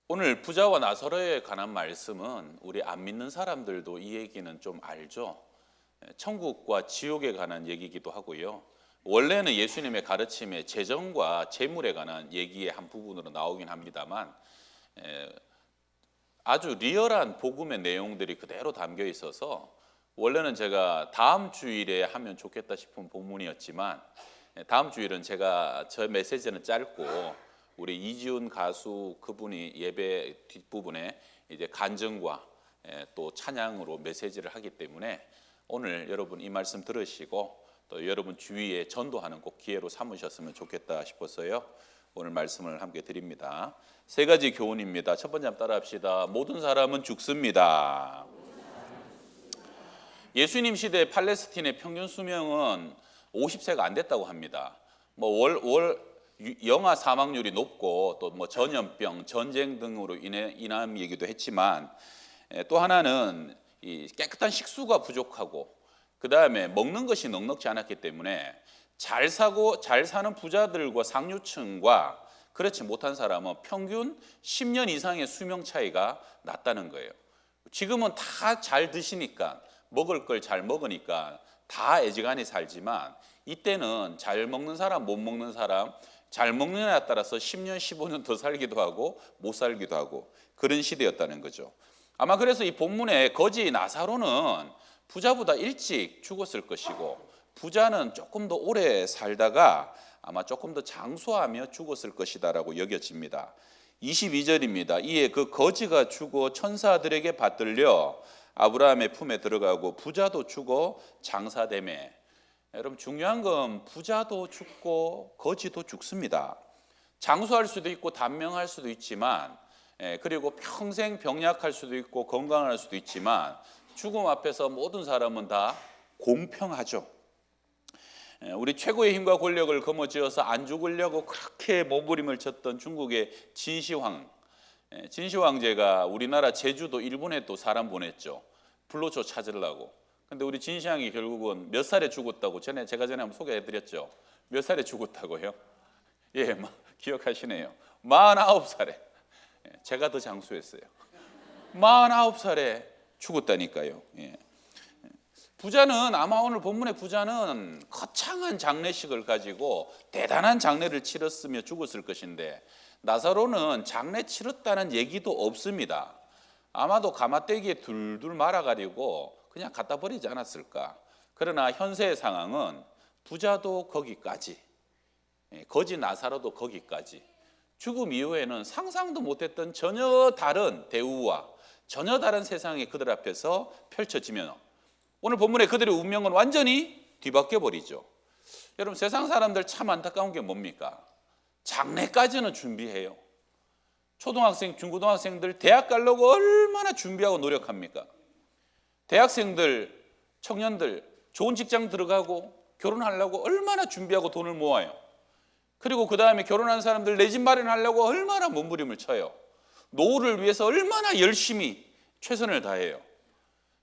오늘 부자와 나사로에 관한 말씀은 우리 안 믿는 사람들도 이 얘기는 좀 알죠. 천국과 지옥에 관한 얘기이기도 하고요. 원래는 예수님의 가르침에 재정과 재물에 관한 얘기의 한 부분으로 나오긴 합니다만 아주 리얼한 복음의 내용들이 그대로 담겨 있어서 원래는 제가 다음 주일에 하면 좋겠다 싶은 본문이었지만 다음 주일은 제가 저 메시지는 짧고 우리 이지훈 가수 그분이 예배 뒷부분에 이제 간증과 또 찬양으로 메시지를 하기 때문에 오늘 여러분 이 말씀 들으시고 또 여러분 주위에 전도하는 꼭 기회로 삼으셨으면 좋겠다 싶어서요. 오늘 말씀을 함께 드립니다. 세 가지 교훈입니다. 첫 번째 한번 따라합시다. 모든 사람은 죽습니다. 예수님 시대 팔레스틴의 평균 수명은 50세가 안 됐다고 합니다. 영아 사망률이 높고 또 전염병, 전쟁 등으로 인한 얘기도 했지만 또 하나는 이 깨끗한 식수가 부족하고 그 다음에 먹는 것이 넉넉지 않았기 때문에 잘 사는 부자들과 상류층과 그렇지 못한 사람은 평균 10년 이상의 수명 차이가 났다는 거예요. 지금은 다 잘 드시니까 먹을 걸 잘 먹으니까 다 애지간히 살지만 이때는 잘 먹는 사람, 못 먹는 사람, 잘 먹느냐에 따라서 10년, 15년 더 살기도 하고 못 살기도 하고 그런 시대였다는 거죠. 아마 그래서 이 본문에 거지 나사로는 부자보다 일찍 죽었을 것이고 부자는 조금 더 오래 살다가 아마 조금 더 장수하며 죽었을 것이다라고 여겨집니다. 22절입니다. 이에 그 거지가 죽어 천사들에게 받들려 아브라함의 품에 들어가고 부자도 죽어 장사되매. 여러분 중요한 건 부자도 죽고 거지도 죽습니다. 장수할 수도 있고 단명할 수도 있지만 그리고 평생 병약할 수도 있고 건강할 수도 있지만 죽음 앞에서 모든 사람은 다 공평하죠. 우리 최고의 힘과 권력을 거머쥐어서 안 죽으려고 그렇게 몸부림을 쳤던 중국의 진시황제가 우리나라 제주도 일본에 또 사람 보냈죠. 불로초 찾으려고. 근데 우리 진시황이 결국은 몇 살에 죽었다고 제가 전에 한번 소개해드렸죠. 몇 살에 죽었다고요? 예, 기억하시네요. 49살에. 제가 더 장수했어요. 49살에 죽었다니까요. 예. 부자는 아마 오늘 본문의 부자는 거창한 장례식을 가지고 대단한 장례를 치렀으며 죽었을 것인데 나사로는 장례 치렀다는 얘기도 없습니다. 아마도 가마떼기에 둘둘 말아가지고 그냥 갖다 버리지 않았을까. 그러나 현세의 상황은 부자도 거기까지, 거지 나사로도 거기까지. 죽음 이후에는 상상도 못했던 전혀 다른 대우와 전혀 다른 세상이 그들 앞에서 펼쳐지면 오늘 본문에 그들의 운명은 완전히 뒤바뀌어 버리죠. 여러분 세상 사람들 참 안타까운 게 뭡니까? 장래까지는 준비해요. 초등학생, 중고등학생들 대학 가려고 얼마나 준비하고 노력합니까? 대학생들, 청년들 좋은 직장 들어가고 결혼하려고 얼마나 준비하고 돈을 모아요. 그리고 그 다음에 결혼한 사람들 내 집 마련하려고 얼마나 몸부림을 쳐요. 노후를 위해서 얼마나 열심히 최선을 다해요.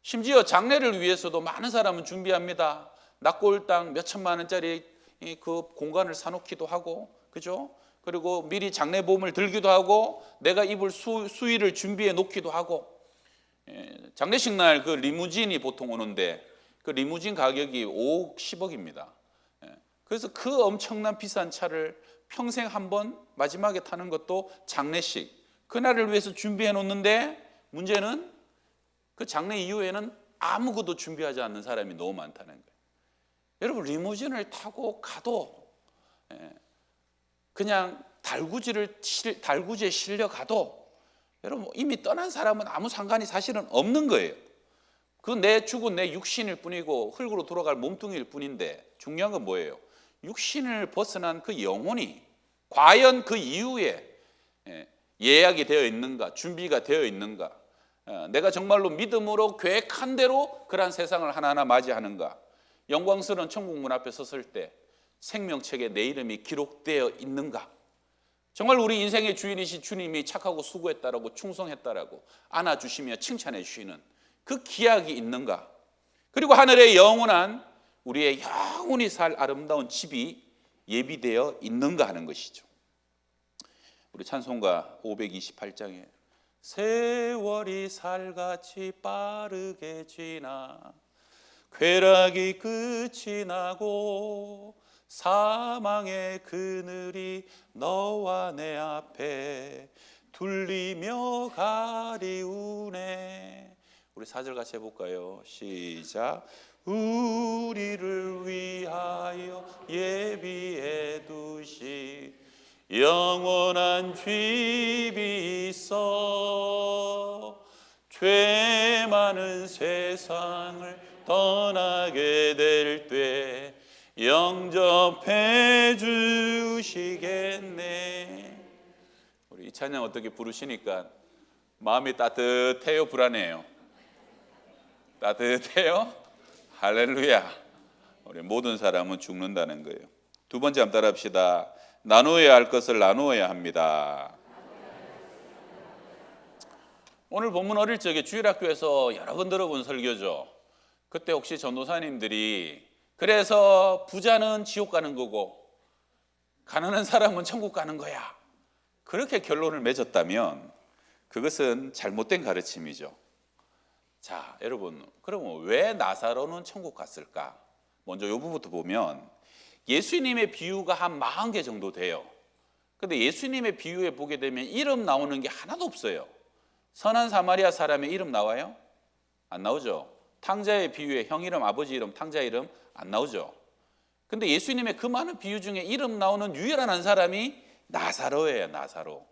심지어 장래를 위해서도 많은 사람은 준비합니다. 낙골 땅 몇 천만 원짜리 그 공간을 사놓기도 하고, 그죠? 그리고 미리 장래보험을 들기도 하고, 내가 입을 수의를 준비해 놓기도 하고, 장례식 날 그 리무진이 보통 오는데 그 리무진 가격이 5억, 10억입니다. 그래서 그 엄청난 비싼 차를 평생 한 번 마지막에 타는 것도 장례식, 그날을 위해서 준비해 놓는데 문제는 그 장례 이후에는 아무것도 준비하지 않는 사람이 너무 많다는 거예요. 여러분 리무진을 타고 가도 그냥 달구지에 실려 가도 여러분 이미 떠난 사람은 아무 상관이 사실은 없는 거예요. 그 죽은 내 육신일 뿐이고 흙으로 돌아갈 몸뚱이일 뿐인데 중요한 건 뭐예요? 육신을 벗어난 그 영혼이 과연 그 이후에 예약이 되어 있는가, 준비가 되어 있는가, 내가 정말로 믿음으로 계획한 대로 그러한 세상을 하나하나 맞이하는가. 영광스러운 천국 문 앞에 섰을 때 생명책에 내 이름이 기록되어 있는가. 정말 우리 인생의 주인이신 주님이 착하고 수고했다라고 충성했다라고 안아주시며 칭찬해 주시는 그 기약이 있는가. 그리고 하늘의 영원한 우리의 영원히 살 아름다운 집이 예비되어 있는가 하는 것이죠. 우리 찬송가 528장에 세월이 살같이 빠르게 지나 쾌락이 끝이 나고 사망의 그늘이 너와 내 앞에 둘리며 가리우네. 우리 4절 같이 해볼까요? 시작. 우리를 위하여 예비해 두신 영원한 집이 있어 죄 많은 세상을 떠나게 될 때 영접해 주시겠네. 우리 이 찬양 어떻게 부르시니까 마음이 따뜻해요, 불안해요? 따뜻해요? 할렐루야. 우리 모든 사람은 죽는다는 거예요. 두 번째 한번 따라합시다. 나누어야 할 것을 나누어야 합니다. 오늘 본문 어릴 적에 주일학교에서 여러 번 들어본 설교죠. 그때 혹시 전도사님들이 그래서 부자는 지옥 가는 거고 가난한 사람은 천국 가는 거야, 그렇게 결론을 맺었다면 그것은 잘못된 가르침이죠. 자, 여러분, 그러면 왜 나사로는 천국 갔을까? 먼저 이 부분부터 보면 예수님의 비유가 한 40개 정도 돼요. 근데 예수님의 비유에 보게 되면 이름 나오는 게 하나도 없어요. 선한 사마리아 사람의 이름 나와요? 안 나오죠. 탕자의 비유에 형 이름, 아버지 이름, 탕자 이름 안 나오죠. 근데 예수님의 그 많은 비유 중에 이름 나오는 유일한 한 사람이 나사로예요. 나사로.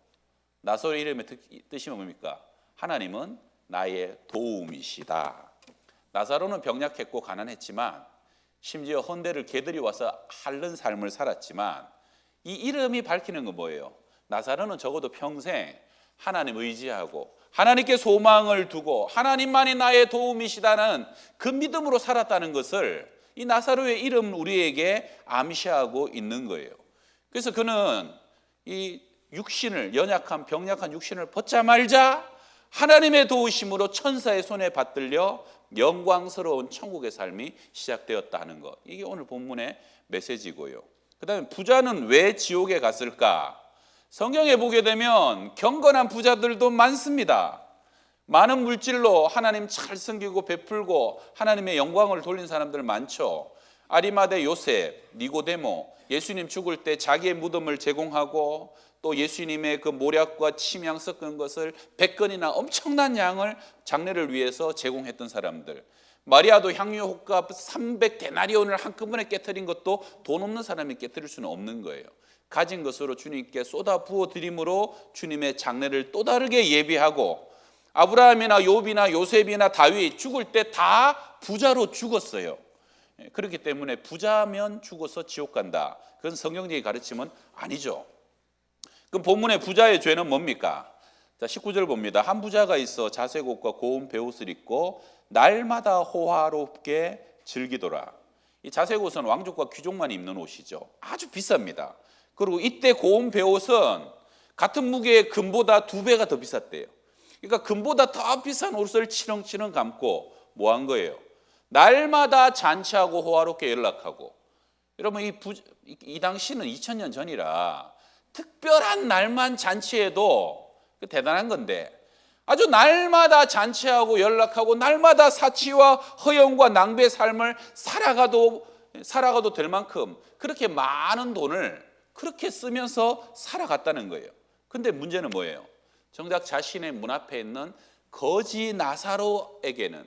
나사로 이름의 뜻이 뭡니까? 하나님은 나의 도움이시다. 나사로는 병약했고 가난했지만 심지어 헌데를 개들이 와서 핥는 삶을 살았지만 이 이름이 밝히는 건 뭐예요? 나사로는 적어도 평생 하나님 의지하고 하나님께 소망을 두고 하나님만이 나의 도움이시다는 그 믿음으로 살았다는 것을 이 나사로의 이름은 우리에게 암시하고 있는 거예요. 그래서 그는 이 육신을, 연약한 병약한 육신을 벗자마자 하나님의 도우심으로 천사의 손에 받들려 영광스러운 천국의 삶이 시작되었다는 것, 이게 오늘 본문의 메시지고요. 그 다음에 부자는 왜 지옥에 갔을까? 성경에 보게 되면 경건한 부자들도 많습니다. 많은 물질로 하나님 잘 섬기고 베풀고 하나님의 영광을 돌린 사람들 많죠. 아리마대 요셉, 니고데모, 예수님 죽을 때 자기의 무덤을 제공하고 또 예수님의 그 모략과 침향 섞은 것을 100건이나 엄청난 양을 장례를 위해서 제공했던 사람들. 마리아도 향유 호값 300데나리온을 한꺼번에 깨뜨린 것도 돈 없는 사람이 깨뜨릴 수는 없는 거예요. 가진 것으로 주님께 쏟아 부어 드림으로 주님의 장례를 또 다르게 예비하고, 아브라함이나 욥이나 요셉이나 다윗 죽을 때 다 부자로 죽었어요. 그렇기 때문에 부자면 죽어서 지옥 간다, 그건 성경적인 가르침은 아니죠. 그럼 본문의 부자의 죄는 뭡니까? 자, 19절 봅니다. 한 부자가 있어 자색 옷과 고운 베옷을 입고 날마다 호화롭게 즐기더라. 이 자색 옷은 왕족과 귀족만 입는 옷이죠. 아주 비쌉니다. 그리고 이때 고운 베옷은 같은 무게의 금보다 2배가 더 비쌌대요. 그러니까 금보다 더 비싼 옷을 치렁치렁 감고 뭐 한 거예요? 날마다 잔치하고 호화롭게 연락하고. 여러분, 이 당시는 2000년 전이라 특별한 날만 잔치해도 대단한 건데, 아주 날마다 잔치하고 연락하고 날마다 사치와 허영과 낭비의 삶을 살아가도 될 만큼 그렇게 많은 돈을 그렇게 쓰면서 살아갔다는 거예요. 근데 문제는 뭐예요? 정작 자신의 문 앞에 있는 거지 나사로에게는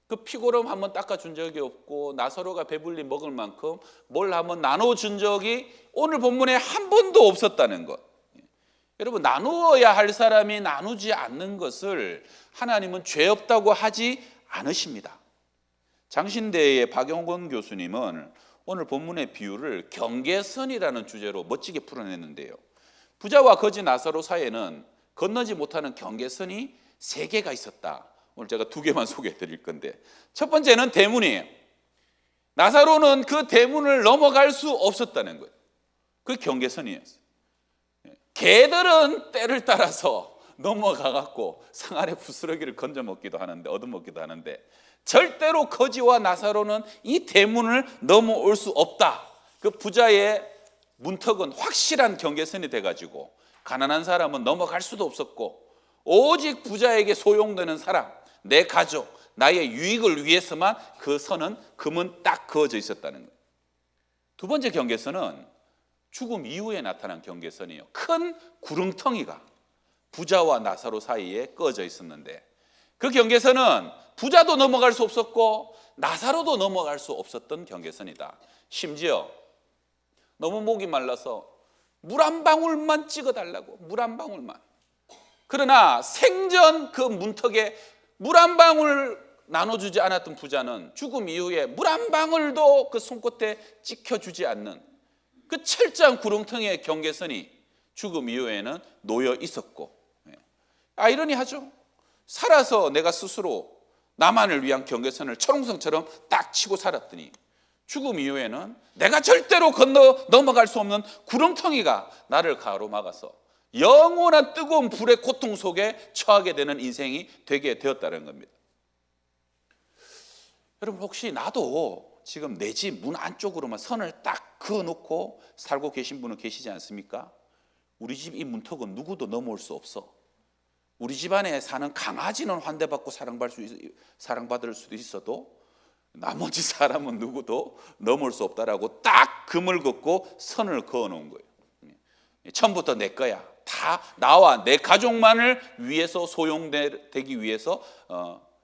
그 피고름 한번 닦아준 적이 없고 나사로가 배불리 먹을 만큼 뭘 한번 나눠준 적이 오늘 본문에 한 번도 없었다는 것. 여러분, 나누어야 할 사람이 나누지 않는 것을 하나님은 죄 없다고 하지 않으십니다. 장신대의 박영권 교수님은 오늘 본문의 비유를 경계선이라는 주제로 멋지게 풀어냈는데요. 부자와 거지 나사로 사이에는 건너지 못하는 경계선이 3개가 있었다. 오늘 제가 2개만 소개해 드릴 건데, 첫 번째는 대문이에요. 나사로는 그 대문을 넘어갈 수 없었다는 거예요. 그 경계선이었어요. 개들은 때를 따라서 넘어가갖고 상 아래 부스러기를 건져 먹기도 하는데, 얻어먹기도 하는데, 절대로 거지와 나사로는 이 대문을 넘어올 수 없다. 그 부자의 문턱은 확실한 경계선이 돼가지고 가난한 사람은 넘어갈 수도 없었고 오직 부자에게 소용되는 사람, 내 가족, 나의 유익을 위해서만 그 선은 금은 딱 그어져 있었다는 거예요. 두 번째 경계선은 죽음 이후에 나타난 경계선이에요. 큰 구렁텅이가 부자와 나사로 사이에 꺼져 있었는데 그 경계선은 부자도 넘어갈 수 없었고 나사로도 넘어갈 수 없었던 경계선이다. 심지어 너무 목이 말라서 물 한 방울만 찍어달라고, 물 한 방울만. 그러나 생전 그 문턱에 물 한 방울 나눠주지 않았던 부자는 죽음 이후에 물 한 방울도 그 손끝에 찍혀주지 않는 그 철저한 구렁텅이의 경계선이 죽음 이후에는 놓여 있었고, 아이러니하죠. 살아서 내가 스스로 나만을 위한 경계선을 철옹성처럼 딱 치고 살았더니 죽음 이후에는 내가 절대로 넘어갈 수 없는 구렁텅이가 나를 가로막아서 영원한 뜨거운 불의 고통 속에 처하게 되는 인생이 되게 되었다는 겁니다. 여러분, 혹시 나도 지금 내 집 문 안쪽으로만 선을 딱 그어놓고 살고 계신 분은 계시지 않습니까? 우리 집 이 문턱은 누구도 넘어올 수 없어. 우리 집 안에 사는 강아지는 환대받고 사랑받을 수도 있어도 나머지 사람은 누구도 넘을 수 없다라고 딱 금을 긋고 선을 그어놓은 거예요. 처음부터 내 거야. 다 나와 내 가족만을 위해서 소용되기 위해서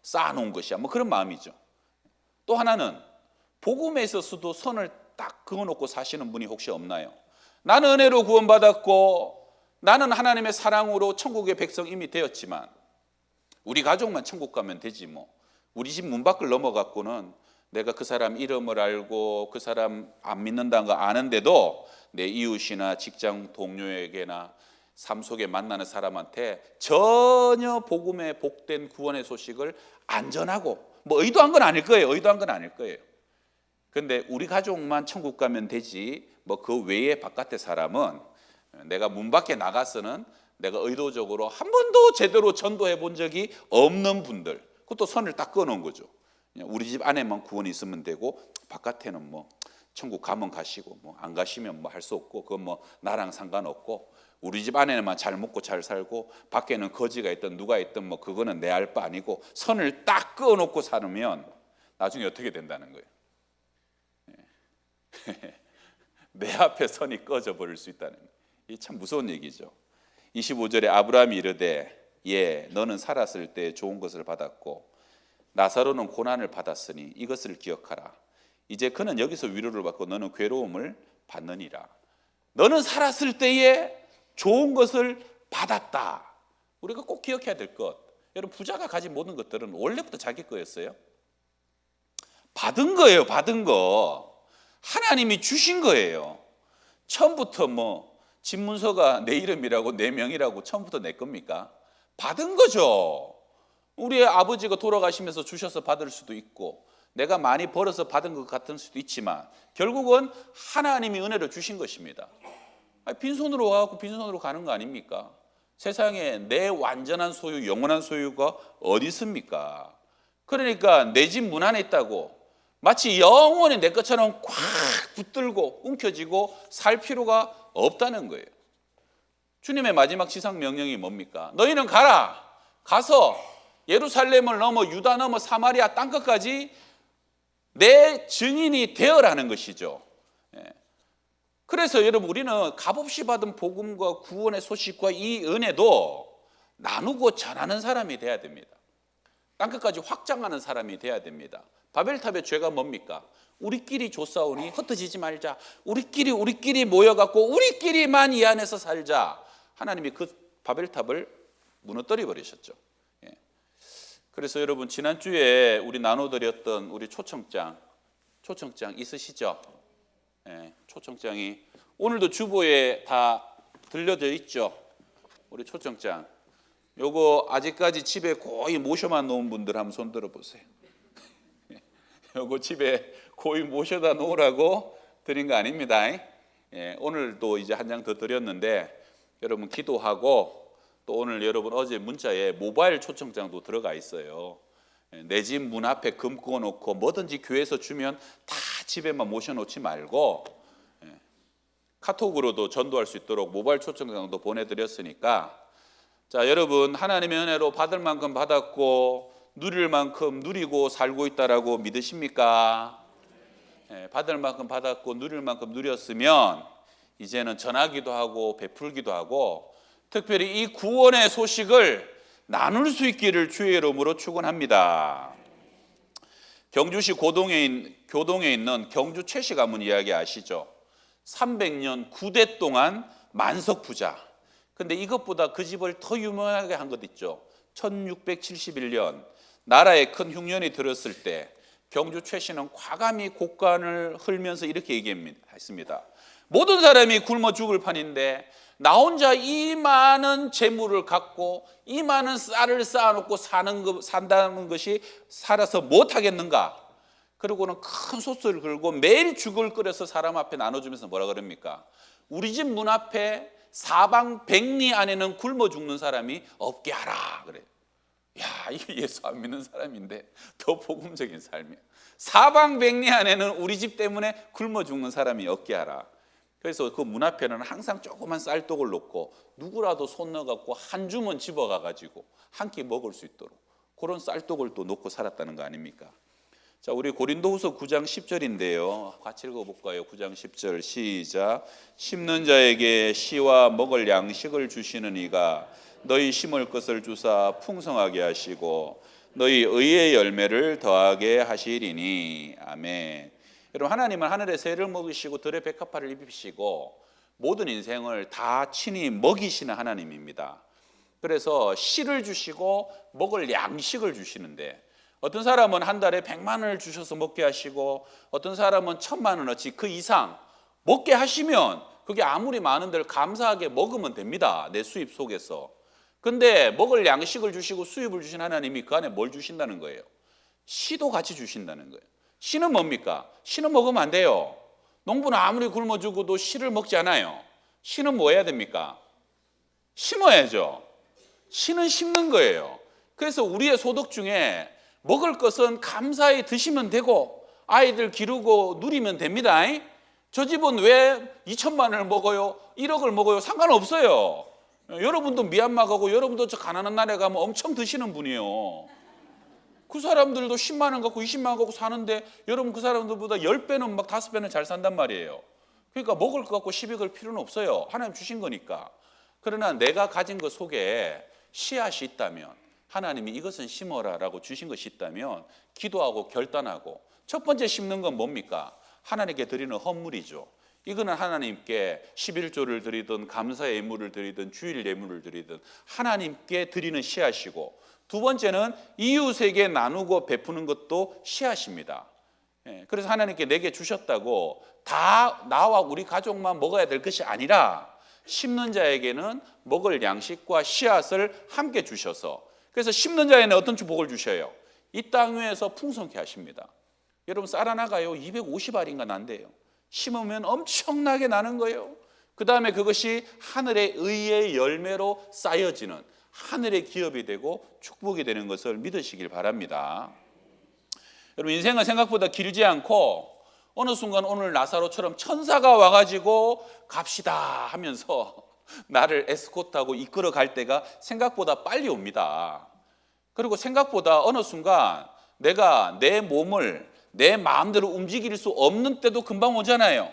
쌓아놓은 것이야. 뭐 그런 마음이죠. 또 하나는 복음에 있어서도 선을 딱 그어놓고 사시는 분이 혹시 없나요? 나는 은혜로 구원받았고 나는 하나님의 사랑으로 천국의 백성 이미 되었지만 우리 가족만 천국 가면 되지 뭐. 우리 집 문 밖을 넘어갔고는 내가 그 사람 이름을 알고 그 사람 안 믿는다는 거 아는데도 내 이웃이나 직장 동료에게나 삶 속에 만나는 사람한테 전혀 복음의 복된 구원의 소식을 안전하고 뭐 의도한 건 아닐 거예요. 의도한 건 아닐 거예요. 근데 우리 가족만 천국 가면 되지 뭐 그 외에 바깥의 사람은 내가 문 밖에 나가서는 내가 의도적으로 한 번도 제대로 전도해 본 적이 없는 분들, 그것도 선을 딱 그어놓은 거죠. 우리 집 안에만 구원이 있으면 되고 바깥에는 뭐 천국 가면 가시고 뭐 안 가시면 뭐 할 수 없고 그건 뭐 나랑 상관없고 우리 집 안에만 잘 먹고 잘 살고 밖에는 거지가 있든 누가 있든 뭐 그거는 내 알 바 아니고 선을 딱 그어놓고 살으면 나중에 어떻게 된다는 거예요. 내 앞에 선이 꺼져 버릴 수 있다는 거예요. 이 참 무서운 얘기죠. 25절에 아브라함이 이르되 예 너는 살았을 때 좋은 것을 받았고 나사로는 고난을 받았으니 이것을 기억하라. 이제 그는 여기서 위로를 받고 너는 괴로움을 받느니라. 너는 살았을 때에 좋은 것을 받았다. 우리가 꼭 기억해야 될 것. 여러분 부자가 가진 모든 것들은 원래부터 자기 거였어요. 받은 거예요. 받은 거. 하나님이 주신 거예요. 처음부터 뭐 집문서가 내 이름이라고 내 명이라고 처음부터 내 겁니까? 받은 거죠. 우리의 아버지가 돌아가시면서 주셔서 받을 수도 있고 내가 많이 벌어서 받은 것 같은 수도 있지만 결국은 하나님이 은혜로 주신 것입니다. 빈손으로 와서 빈손으로 가는 거 아닙니까? 세상에 내 완전한 소유, 영원한 소유가 어디 있습니까? 그러니까 내 집 문 안에 있다고 마치 영원히 내 것처럼 꽉 붙들고 움켜쥐고 살 필요가 없다는 거예요. 주님의 마지막 지상 명령이 뭡니까? 너희는 가라. 가서 예루살렘을 넘어 유다 넘어 사마리아 땅끝까지 내 증인이 되어라는 것이죠. 그래서 여러분 우리는 값없이 받은 복음과 구원의 소식과 이 은혜도 나누고 전하는 사람이 돼야 됩니다. 땅끝까지 확장하는 사람이 돼야 됩니다. 바벨탑의 죄가 뭡니까? 우리끼리 조싸우니 흩어지지 말자. 우리끼리 모여갖고 우리끼리만 이 안에서 살자. 하나님이 그 바벨탑을 무너뜨려 버리셨죠. 그래서 여러분 지난주에 우리 나눠드렸던 우리 초청장 있으시죠? 초청장이 오늘도 주보에 다 들려져 있죠. 우리 초청장. 요거 아직까지 집에 거의 모셔만 놓은 분들 한번 손 들어보세요. 요거 집에 거의 모셔다 놓으라고 드린 거 아닙니다. 오늘도 이제 한 장 더 드렸는데 여러분 기도하고 또 오늘 여러분 어제 문자에 모바일 초청장도 들어가 있어요. 내 집 문 앞에 금 그어놓고 뭐든지 교회에서 주면 다 집에만 모셔놓지 말고 카톡으로도 전도할 수 있도록 모바일 초청장도 보내드렸으니까, 자, 여러분, 하나님의 은혜로 받을 만큼 받았고 누릴 만큼 누리고 살고 있다라고 믿으십니까? 받을 만큼 받았고 누릴 만큼 누렸으면 이제는 전하기도 하고 베풀기도 하고, 특별히 이 구원의 소식을 나눌 수 있기를 주의 이름으로 축원합니다. 경주시 교동에 있는 경주 최씨 가문 이야기 아시죠? 300년 9대 동안 만석 부자. 근데 이것보다 그 집을 더 유명하게 한 것 있죠. 1671년 나라에 큰 흉년이 들었을 때 경주 최씨는 과감히 곡간을 흘면서 이렇게 얘기했습니다. 모든 사람이 굶어 죽을 판인데 나 혼자 이 많은 재물을 갖고 이 많은 쌀을 쌓아놓고 산다는 것이 살아서 못하겠는가? 그리고는 큰 소스를 걸고 매일 죽을 끓여서 사람 앞에 나눠주면서 뭐라 그럽니까? 우리 집 문 앞에 사방 백리 안에는 굶어 죽는 사람이 없게 하라 그래요. 야, 이게 예수 안 믿는 사람인데 더 복음적인 삶이에요. 사방 백리 안에는 우리 집 때문에 굶어 죽는 사람이 없게 하라. 그래서 그 문 앞에는 항상 조그만 쌀떡을 놓고 누구라도 손 넣어갖고 한 주먼 집어가가지고 한 끼 먹을 수 있도록 그런 쌀떡을 또 놓고 살았다는 거 아닙니까? 자, 우리 고린도후서 9장 10절인데요. 같이 읽어볼까요? 9장 10절 시작. 심는 자에게 씨와 먹을 양식을 주시는 이가 너희 심을 것을 주사 풍성하게 하시고 너희 의의 열매를 더하게 하시리니. 아멘. 여러분, 하나님은 하늘의 새를 먹이시고 들의 백합화를 입히시고 모든 인생을 다 친히 먹이시는 하나님입니다. 그래서 씨를 주시고 먹을 양식을 주시는데, 어떤 사람은 한 달에 100만 원을 주셔서 먹게 하시고 어떤 사람은 1000만 원어치 그 이상 먹게 하시면 그게 아무리 많은들 감사하게 먹으면 됩니다. 내 수입 속에서. 근데 먹을 양식을 주시고 수입을 주신 하나님이 그 안에 뭘 주신다는 거예요? 씨도 같이 주신다는 거예요. 씨는 뭡니까? 씨는 먹으면 안 돼요. 농부는 아무리 굶어 죽어도 씨를 먹지 않아요. 씨는 뭐 해야 됩니까? 심어야죠. 씨는 심는 거예요. 그래서 우리의 소득 중에 먹을 것은 감사히 드시면 되고 아이들 기르고 누리면 됩니다. 저 집은 왜 2천만 원을 먹어요? 1억을 먹어요? 상관없어요. 여러분도 미얀마 가고 여러분도 저 가난한 나라에 가면 엄청 드시는 분이에요. 그 사람들도 10만 원 갖고 20만 원 갖고 사는데 여러분 그 사람들보다 10배는 막 5배는 잘 산단 말이에요. 그러니까 먹을 것 갖고 시비 걸 필요는 없어요. 하나님 주신 거니까. 그러나 내가 가진 것 속에 씨앗이 있다면, 하나님이 이것은 심어라라고 주신 것이 있다면 기도하고 결단하고, 첫 번째 심는 건 뭡니까? 하나님께 드리는 헌물이죠. 이거는 하나님께 11조를 드리든 감사의 예물을 드리든 주일 예물을 드리든 하나님께 드리는 씨앗이고, 두 번째는 이웃에게 나누고 베푸는 것도 씨앗입니다. 그래서 하나님께 내게 주셨다고 다 나와 우리 가족만 먹어야 될 것이 아니라 심는 자에게는 먹을 양식과 씨앗을 함께 주셔서, 그래서 심는 자에는 어떤 축복을 주셔요? 이 땅 위에서 풍성케 하십니다. 여러분, 쌀 하나가요 250알인가 난대요. 심으면 엄청나게 나는 거예요. 그 다음에 그것이 하늘의 의의 열매로 쌓여지는 하늘의 기업이 되고 축복이 되는 것을 믿으시길 바랍니다. 여러분, 인생은 생각보다 길지 않고 어느 순간 오늘 나사로처럼 천사가 와가지고 갑시다 하면서 나를 에스코트하고 이끌어 갈 때가 생각보다 빨리 옵니다. 그리고 생각보다 어느 순간 내가 내 몸을 내 마음대로 움직일 수 없는 때도 금방 오잖아요.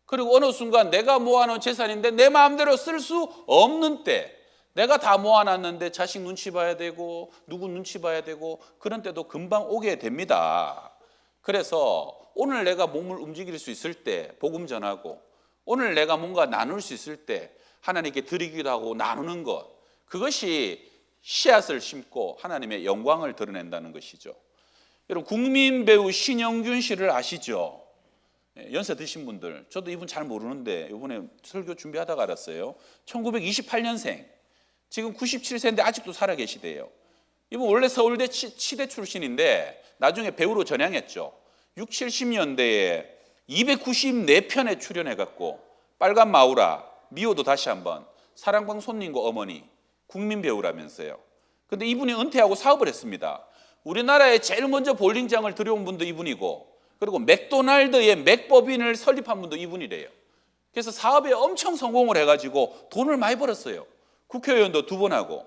그리고 어느 순간 내가 모아놓은 재산인데 내 마음대로 쓸 수 없는 때, 내가 다 모아놨는데 자식 눈치 봐야 되고 누구 눈치 봐야 되고 그런 때도 금방 오게 됩니다. 그래서 오늘 내가 몸을 움직일 수 있을 때 복음 전하고, 오늘 내가 뭔가 나눌 수 있을 때 하나님께 드리기도 하고 나누는 것, 그것이 씨앗을 심고 하나님의 영광을 드러낸다는 것이죠. 여러분, 국민 배우 신영균 씨를 아시죠? 연세 드신 분들, 저도 이분 잘 모르는데 이번에 설교 준비하다가 알았어요. 1928년생, 지금 97세인데 아직도 살아계시대요. 이분 원래 서울대 치대 출신인데 나중에 배우로 전향했죠. 60, 70년대에 294편에 출연해갖고 빨간 마우라, 미워도 다시 한번, 사랑방 손님과 어머니, 국민 배우라면서요. 근데 이분이 은퇴하고 사업을 했습니다. 우리나라에 제일 먼저 볼링장을 들여온 분도 이분이고, 그리고 맥도날드의 맥법인을 설립한 분도 이분이래요. 그래서 사업에 엄청 성공을 해가지고 돈을 많이 벌었어요. 국회의원도 2번 하고.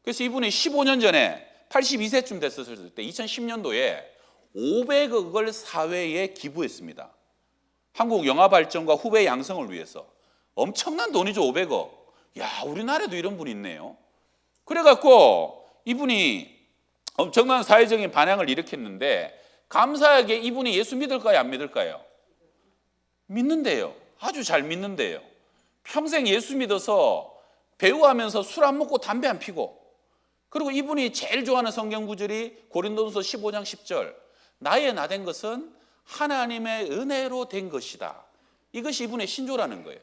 그래서 이분이 15년 전에 82세쯤 됐었을 때 2010년도에 500억을 사회에 기부했습니다. 한국 영화 발전과 후배 양성을 위해서. 엄청난 돈이죠, 500억. 야, 우리나라에도 이런 분이 있네요. 그래갖고 이분이 엄청난 사회적인 반향을 일으켰는데, 감사하게 이분이 예수 믿을까요, 안 믿을까요? 믿는데요. 아주 잘 믿는데요. 평생 예수 믿어서 배우하면서 술 안 먹고 담배 안 피고, 그리고 이분이 제일 좋아하는 성경 구절이 고린도전서 15장 10절. 나의 나 된 것은 하나님의 은혜로 된 것이다. 이것이 이분의 신조라는 거예요.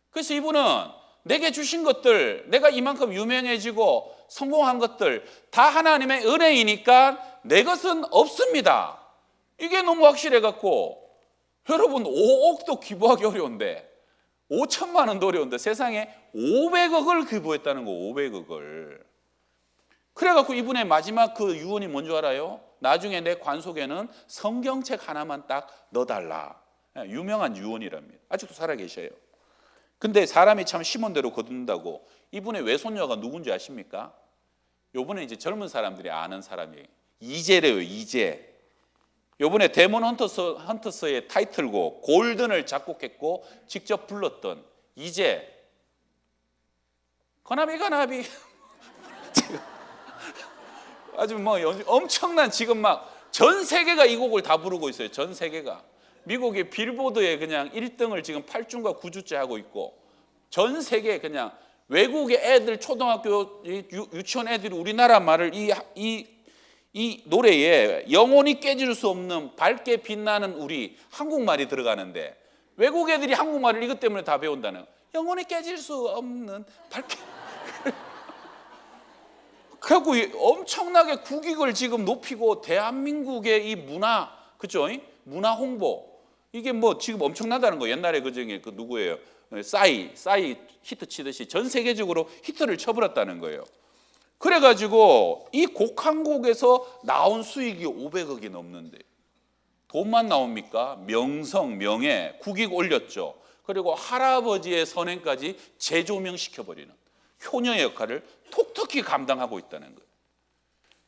그래서 이분은 내게 주신 것들, 내가 이만큼 유명해지고 성공한 것들 다 하나님의 은혜이니까 내 것은 없습니다. 이게 너무 확실해 갖고, 여러분 5억도 기부하기 어려운데, 5천만 원도 어려운데 세상에 500억을 기부했다는 거, 500억을. 그래갖고 이분의 마지막 그 유언이 뭔지 알아요? 나중에 내 관속에는 성경책 하나만 딱 넣어달라. 유명한 유언이랍니다. 아직도 살아계셔요. 근데 사람이 참 심은 대로 거둔다고. 이분의 외손녀가 누군지 아십니까? 요번에 이제 젊은 사람들이 아는 사람이에요. 이재래요, 이재. 요번에 데몬 헌터스의 타이틀곡 골든을 작곡했고 직접 불렀던 이재. 거나비 아주 뭐 엄청난, 지금 막 전 세계가 이 곡을 다 부르고 있어요. 전 세계가. 미국의 빌보드에 그냥 1등을 지금 8주인가 9주째 하고 있고, 전 세계 그냥 외국의 애들, 초등학교 유치원 애들이 우리나라 말을 이 노래에 영원히 깨질 수 없는 밝게 빛나는 우리 한국말이 들어가는데, 외국 애들이 한국말을 이것 때문에 다 배운다는, 영원히 깨질 수 없는 밝게. 그래갖고 엄청나게 국익을 지금 높이고, 대한민국의 이 문화, 그죠? 문화 홍보, 이게 뭐 지금 엄청나다는 거예요. 옛날에 그 중에 그 누구예요? 싸이 히트 치듯이 전 세계적으로 히트를 쳐버렸다는 거예요. 그래가지고 이 곡 한 곡에서 나온 수익이 500억이 넘는데, 돈만 나옵니까? 명성, 명예, 국익 올렸죠. 그리고 할아버지의 선행까지 재조명시켜버리는 효녀의 역할을 톡톡히 감당하고 있다는 거예요.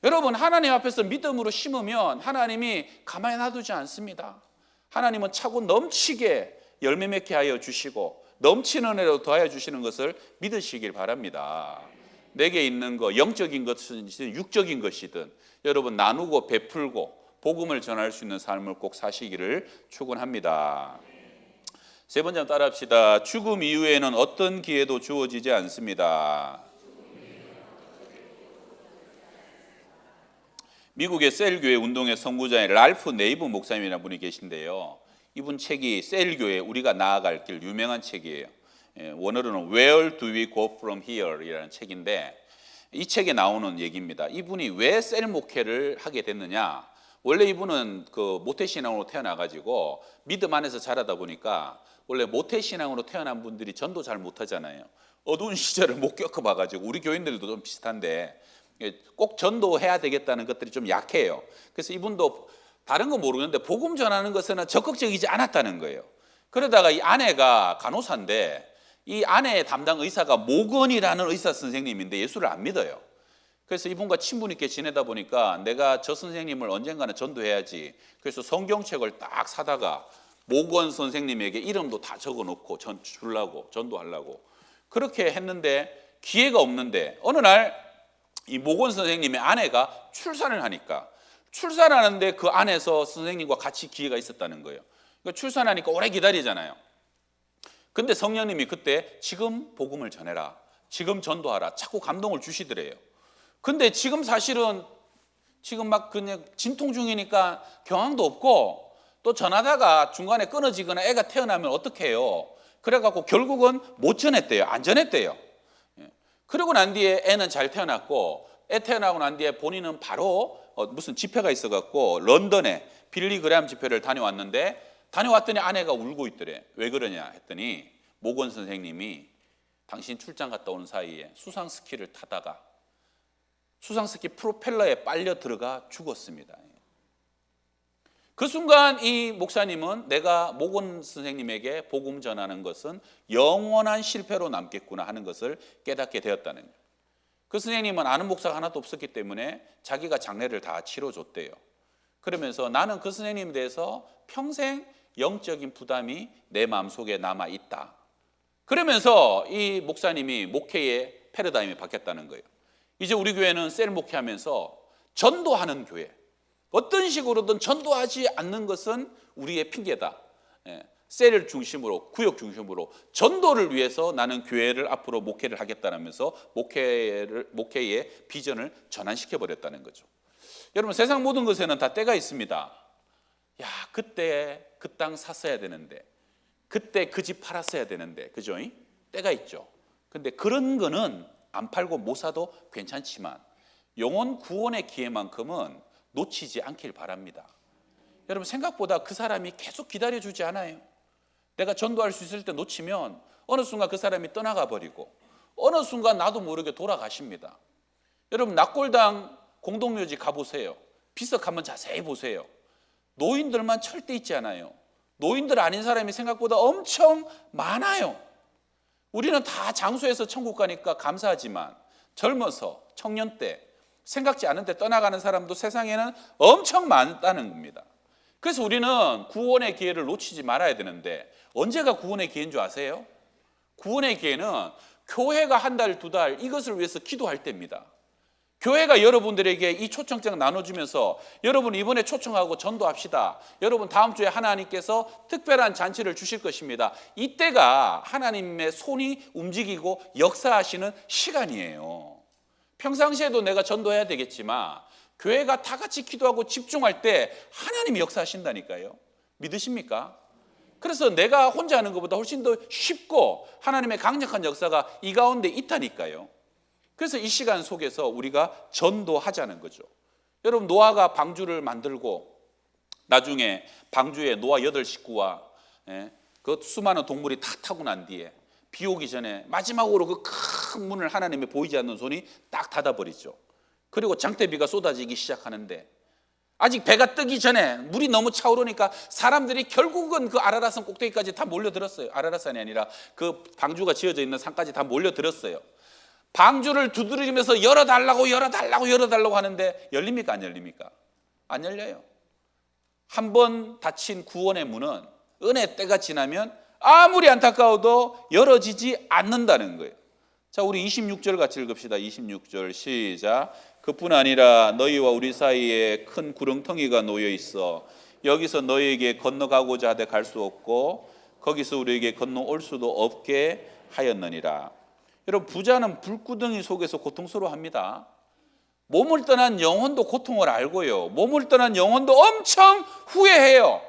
여러분, 하나님 앞에서 믿음으로 심으면 하나님이 가만히 놔두지 않습니다. 하나님은 차고 넘치게 열매 맺게 하여 주시고 넘치는 은혜로 더하여 주시는 것을 믿으시길 바랍니다. 내게 있는 거, 영적인 것이든 육적인 것이든 여러분 나누고 베풀고 복음을 전할 수 있는 삶을 꼭 사시기를 축원합니다. 세 번째 따라 합시다. 죽음 이후에는 어떤 기회도 주어지지 않습니다. 미국의 셀교회 운동의 선구자인 랄프 네이브 목사님이라는 분이 계신데요. 이분 책이 셀교회 우리가 나아갈 길, 유명한 책이에요. 원어로는 Where do we go from here? 이라는 책인데, 이 책에 나오는 얘기입니다. 이분이 왜 셀 목회를 하게 됐느냐. 원래 이분은 그 모태신앙으로 태어나가지고 믿음 안에서 자라다 보니까, 원래 모태신앙으로 태어난 분들이 전도 잘 못하잖아요. 어두운 시절을 못 겪어봐가지고, 우리 교인들도 좀 비슷한데 꼭 전도해야 되겠다는 것들이 좀 약해요. 그래서 이분도 다른 건 모르는데 복음 전하는 것에는 적극적이지 않았다는 거예요. 그러다가 이 아내가 간호사인데, 이 아내의 담당 의사가 모건이라는 의사 선생님인데 예수를 안 믿어요. 그래서 이분과 친분 있게 지내다 보니까 내가 저 선생님을 언젠가는 전도해야지. 그래서 성경책을 딱 사다가 모건 선생님에게 이름도 다 적어놓고 주려고, 전도하려고 그렇게 했는데 기회가 없는데, 어느 날 이 모건 선생님의 아내가 출산을 하니까, 출산하는데 그 안에서 선생님과 같이 기회가 있었다는 거예요. 그러니까 출산하니까 오래 기다리잖아요. 근데 성령님이 그때 지금 복음을 전해라, 지금 전도하라, 자꾸 감동을 주시더래요. 근데 지금 사실은 지금 막 그냥 진통 중이니까 경황도 없고, 또 전하다가 중간에 끊어지거나 애가 태어나면 어떻게 해요? 그래갖고 결국은 못 전했대요. 안 전했대요. 그러고 난 뒤에 애는 잘 태어났고, 애 태어나고 난 뒤에 본인은 바로 무슨 집회가 있어갖고 런던에 빌리그램 집회를 다녀왔는데, 다녀왔더니 아내가 울고 있더래. 왜 그러냐 했더니 모건 선생님이 당신 출장 갔다 오는 사이에 수상스키를 타다가 수상스키 프로펠러에 빨려 들어가 죽었습니다. 그 순간 이 목사님은 내가 목원 선생님에게 복음 전하는 것은 영원한 실패로 남겠구나 하는 것을 깨닫게 되었다는 거예요. 그 선생님은 아는 목사가 하나도 없었기 때문에 자기가 장례를 다 치러줬대요. 그러면서 나는 그 선생님에 대해서 평생 영적인 부담이 내 마음속에 남아있다. 그러면서 이 목사님이 목회의 패러다임이 바뀌었다는 거예요. 이제 우리 교회는 셀 목회하면서 전도하는 교회, 어떤 식으로든 전도하지 않는 것은 우리의 핑계다. 셀을 중심으로, 구역 중심으로 전도를 위해서 나는 교회를 앞으로 목회를 하겠다면서 목회의 비전을 전환시켜 버렸다는 거죠. 여러분, 세상 모든 것에는 다 때가 있습니다. 야, 그때 그 땅 샀어야 되는데, 그때 그 집 팔았어야 되는데, 그죠? 때가 있죠. 근데 그런 거는 안 팔고 못 사도 괜찮지만 영혼 구원의 기회만큼은 놓치지 않길 바랍니다. 여러분, 생각보다 그 사람이 계속 기다려주지 않아요. 내가 전도할 수 있을 때 놓치면 어느 순간 그 사람이 떠나가 버리고 어느 순간 나도 모르게 돌아가십니다. 여러분, 낙골당 공동묘지 가보세요. 비석 한번 자세히 보세요. 노인들만 절대 있지 않아요. 노인들 아닌 사람이 생각보다 엄청 많아요. 우리는 다 장수해서 천국 가니까 감사하지만 젊어서 청년 때 생각지 않은 때 떠나가는 사람도 세상에는 엄청 많다는 겁니다. 그래서 우리는 구원의 기회를 놓치지 말아야 되는데 언제가 구원의 기회인 줄 아세요? 구원의 기회는 교회가 한 달, 두 달 이것을 위해서 기도할 때입니다. 교회가 여러분들에게 이 초청장 나눠주면서 여러분 이번에 초청하고 전도합시다. 여러분 다음 주에 하나님께서 특별한 잔치를 주실 것입니다. 이때가 하나님의 손이 움직이고 역사하시는 시간이에요. 평상시에도 내가 전도해야 되겠지만 교회가 다 같이 기도하고 집중할 때 하나님이 역사하신다니까요. 믿으십니까? 그래서 내가 혼자 하는 것보다 훨씬 더 쉽고 하나님의 강력한 역사가 이 가운데 있다니까요. 그래서 이 시간 속에서 우리가 전도하자는 거죠. 여러분, 노아가 방주를 만들고 나중에 방주에 노아 8식구와 그 수많은 동물이 다 타고 난 뒤에 비 오기 전에 마지막으로 그 큰 문을 하나님의 보이지 않는 손이 딱 닫아버리죠. 그리고 장대비가 쏟아지기 시작하는데 아직 배가 뜨기 전에 물이 너무 차오르니까 사람들이 결국은 그 아라라산 꼭대기까지 다 몰려들었어요. 아라라산이 아니라 그 방주가 지어져 있는 산까지 다 몰려들었어요. 방주를 두드리면서 열어달라고 하는데 열립니까? 안 열립니까? 안 열려요. 한번 닫힌 구원의 문은 은혜 때가 지나면 아무리 안타까워도 열어지지 않는다는 거예요. 자, 우리 26절 같이 읽읍시다. 26절 시작. 그뿐 아니라 너희와 우리 사이에 큰 구렁텅이가 놓여 있어 여기서 너희에게 건너가고자 하되 갈 수 없고 거기서 우리에게 건너올 수도 없게 하였느니라. 여러분, 부자는 불구덩이 속에서 고통스러워합니다. 몸을 떠난 영혼도 고통을 알고요. 몸을 떠난 영혼도 엄청 후회해요.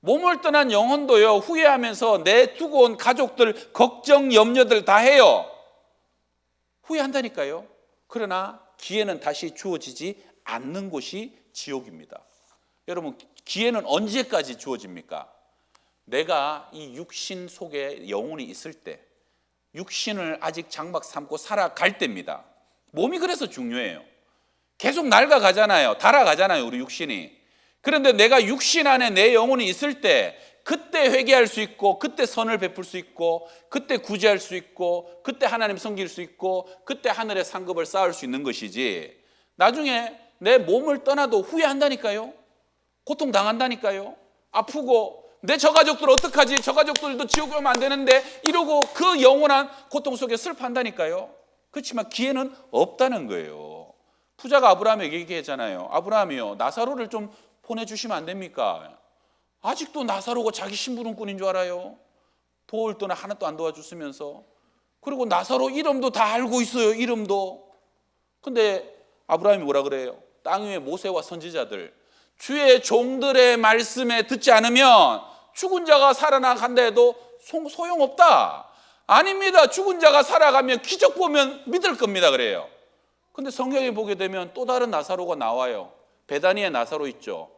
몸을 떠난 영혼도요, 후회하면서 내 두고 온 가족들 걱정 염려들 다 해요. 후회한다니까요. 그러나 기회는 다시 주어지지 않는 곳이 지옥입니다. 여러분, 기회는 언제까지 주어집니까? 내가 이 육신 속에 영혼이 있을 때, 육신을 아직 장막 삼고 살아갈 때입니다. 몸이 그래서 중요해요. 계속 낡아가잖아요. 달아가잖아요, 우리 육신이. 그런데 내가 육신 안에 내 영혼이 있을 때 그때 회개할 수 있고 그때 선을 베풀 수 있고 그때 구제할 수 있고 그때 하나님 섬길 수 있고 그때 하늘의 상급을 쌓을 수 있는 것이지 나중에 내 몸을 떠나도 후회한다니까요. 고통당한다니까요. 아프고 내 저 가족들 어떡하지? 저 가족들도 지옥 오면 안 되는데 이러고 그 영원한 고통 속에 슬퍼한다니까요. 그렇지만 기회는 없다는 거예요. 부자가 아브라함에게 얘기했잖아요. 아브라함이요, 나사로를 좀 보내주시면 안 됩니까? 아직도 나사로가 자기 심부름꾼인 줄 알아요. 도울 때는 하나도 안 도와줬으면서. 그리고 나사로 이름도 다 알고 있어요. 이름도. 근데 아브라함이 뭐라 그래요? 땅 위에 모세와 선지자들, 주의 종들의 말씀에 듣지 않으면 죽은 자가 살아나간다 해도 소용없다. 아닙니다. 죽은 자가 살아가면 기적 보면 믿을 겁니다. 그래요. 근데 성경에 보게 되면 또 다른 나사로가 나와요. 베다니의 나사로 있죠.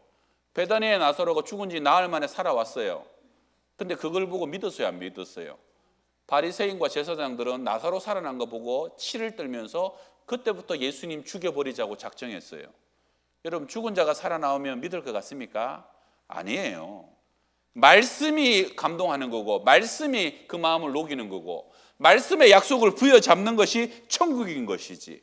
베다니의 나사로가 죽은 지 나흘 만에 살아왔어요. 근데 그걸 보고 믿었어요, 안 믿었어요? 바리새인과 제사장들은 나사로 살아난 거 보고 치를 떨면서 그때부터 예수님 죽여버리자고 작정했어요. 여러분, 죽은 자가 살아나오면 믿을 것 같습니까? 아니에요. 말씀이 감동하는 거고, 말씀이 그 마음을 녹이는 거고, 말씀의 약속을 부여잡는 것이 천국인 것이지.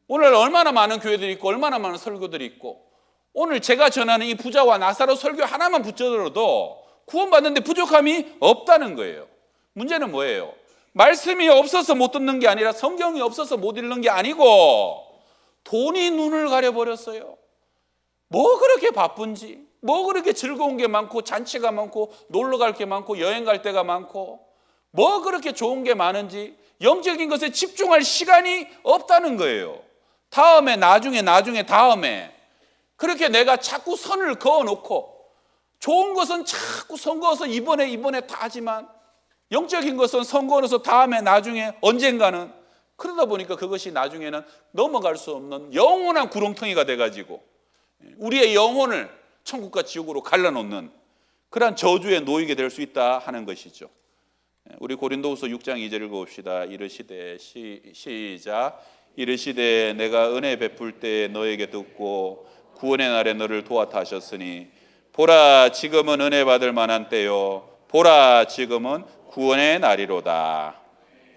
오늘 얼마나 많은 교회들이 있고 얼마나 많은 설교들이 있고, 오늘 제가 전하는 이 부자와 나사로 설교 하나만 붙여들어도 구원받는데 부족함이 없다는 거예요. 문제는 뭐예요? 말씀이 없어서 못 듣는 게 아니라 성경이 없어서 못 읽는 게 아니고 돈이 눈을 가려버렸어요. 뭐 그렇게 바쁜지, 뭐 그렇게 즐거운 게 많고 잔치가 많고 놀러 갈 게 많고 여행 갈 데가 많고 뭐 그렇게 좋은 게 많은지 영적인 것에 집중할 시간이 없다는 거예요. 다음에 나중에 다음에 그렇게 내가 자꾸 선을 그어놓고 좋은 것은 자꾸 선 그어서 이번에 다 하지만 영적인 것은 선 그어서 다음에 나중에 언젠가는, 그러다 보니까 그것이 나중에는 넘어갈 수 없는 영원한 구렁텅이가 돼가지고 우리의 영혼을 천국과 지옥으로 갈라놓는 그러한 저주에 놓이게 될 수 있다 하는 것이죠. 우리 고린도후서 6장 2절 읽어봅시다. 이르시되 시작. 이르시되 내가 은혜 베풀 때 너에게 듣고 구원의 날에 너를 도왔다 하셨으니 보라 지금은 은혜 받을 만한 때요 보라 지금은 구원의 날이로다.